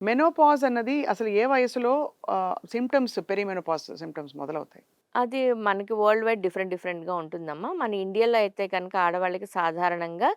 Menopause అన్నది అసలు ఏ వయసులో పెరిమెనోపాజ్ సింప్టమ్స్ మొదలవుతాయి? అది మనకి వరల్డ్ వైడ్ డిఫరెంట్‌గా ఉంటుందమ్మా. మన ఇండియాలో అయితే కనుక ఆడవాళ్ళకి సాధారణంగా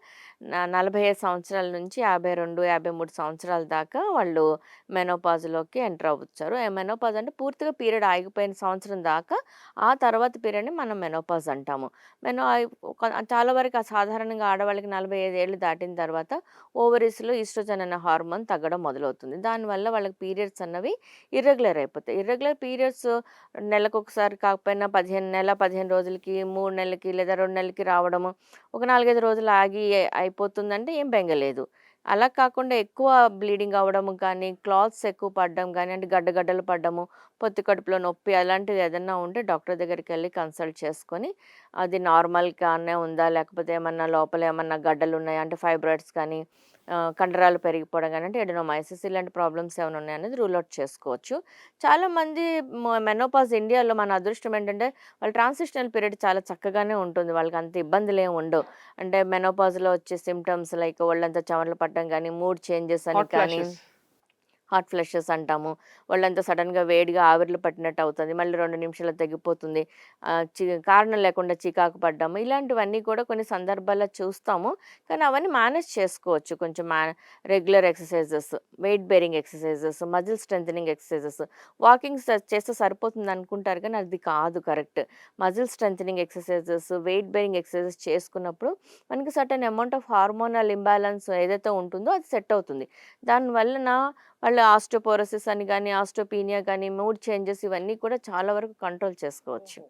45 సంవత్సరాల నుంచి 52, 53 సంవత్సరాల దాకా వాళ్ళు మెనోపాజ్‌లోకి ఎంటర్ అవ్వచ్చారు. మెనోపాజ్ అంటే పూర్తిగా పీరియడ్ ఆగిపోయిన సంవత్సరం దాకా, ఆ తర్వాత పీరియడ్‌ని మనం మెనోపాజ్ అంటాము. మెనో అయి ఒక చాలా వరకు సాధారణంగా ఆడవాళ్ళకి 45 ఏళ్ళు దాటిన తర్వాత ఓవరీస్‌లో ఈస్ట్రోజన్ అనే హార్మోన్ తగ్గడం మొదలవుతుంది. దానివల్ల వాళ్ళకి పీరియడ్స్ అన్నవి ఇర్రెగ్యులర్ అయిపోతాయి. ఇర్రెగ్యులర్ పీరియడ్స్ నెలకొకసారి కాకపోయినా 15 రోజులకి, 3 నెలలకి లేదా 2 నెలలకి రావడము. ఒక 4, 5 రోజులు ఆగి అయిపోతుందంటే ఏం బెంగ లేదు. అలా కాకుండా ఎక్కువ బ్లీడింగ్ అవ్వడము కానీ, క్లాత్స్ ఎక్కువ పడడం గానీ, అంటే గడ్డలు పడ్డము, పొత్తి కడుపులో నొప్పి అలాంటిది ఏదన్నా ఉంటే డాక్టర్ దగ్గరికెళ్లి కన్సల్ట్ చేసుకొని, అది నార్మల్‌గానే ఉందా? లేకపోతే ఏమన్నా లోపల ఏమన్నా గడ్డలున్నాయా? అంటే ఫైబ్రాయిడ్స్ కానీ, కండరాలు పెరిగిపోవడం గానీ, అంటే ఎడెనోమైసిస్ ఇలాంటి ప్రాబ్లమ్స్ ఏమైనా ఉన్నాయనేది రూల్ ఔట్ చేసుకోవచ్చు. చాలామంది మెనోపాజ్ ఇండియాలో మన అదృష్టం ఏంటంటే, వాళ్ళ ట్రాన్సిషనల్ పీరియడ్ చాలా చక్కగానే ఉంటుంది. వాళ్ళకంత ఇబ్బందులేమి ఉండవు. అంటే మెనోపాజ్‌లో వచ్చే సింప్టమ్స్ లైక్ ఒళ్ళంతా చెమటలు పట్టడం గానీ, మూడ్ చేంజెస్ అని హాట్ కానీ ఫ్లాషెస్. హాట్ ఫ్లషెస్ అంటాము. ఒళ్ళంతా సడెన్‌గా వేడిగా ఆవిర్లు పట్టినట్టు అవుతది. మళ్ళీ 2 నిమిషాల్లో తగ్గిపోతుంది. కారణం లేకుండా చికాకు పడ్డము. ఇలాంటివన్నీ కూడా కొన్ని సందర్భాల్లో చూస్తాము. కానీ అవన్నీ మేనేజ్ చేసుకోవచ్చు. కొంచెం regular exercises, weight bearing exercises, muscle strengthening exercises, walking చేస్తే సరిపోతుందనుకుంటారు కానీ అది కాదు correct. Muscle strengthening exercises, weight bearing exercises చేసుకున్నప్పుడు మనకి certain amount of hormonal imbalance ఏదైతే ఉంటుందో అది సెట్ అవుతుంది. దాని వలన వాళ్ళ ఆస్టియోపోరోసిస్ అని గాని, ఆస్టియోపీనియా గాని, మూడ్ చేంజెస్ ఇవన్నీ కూడా చాలా వరకు కంట్రోల్ చేసుకోవచ్చు.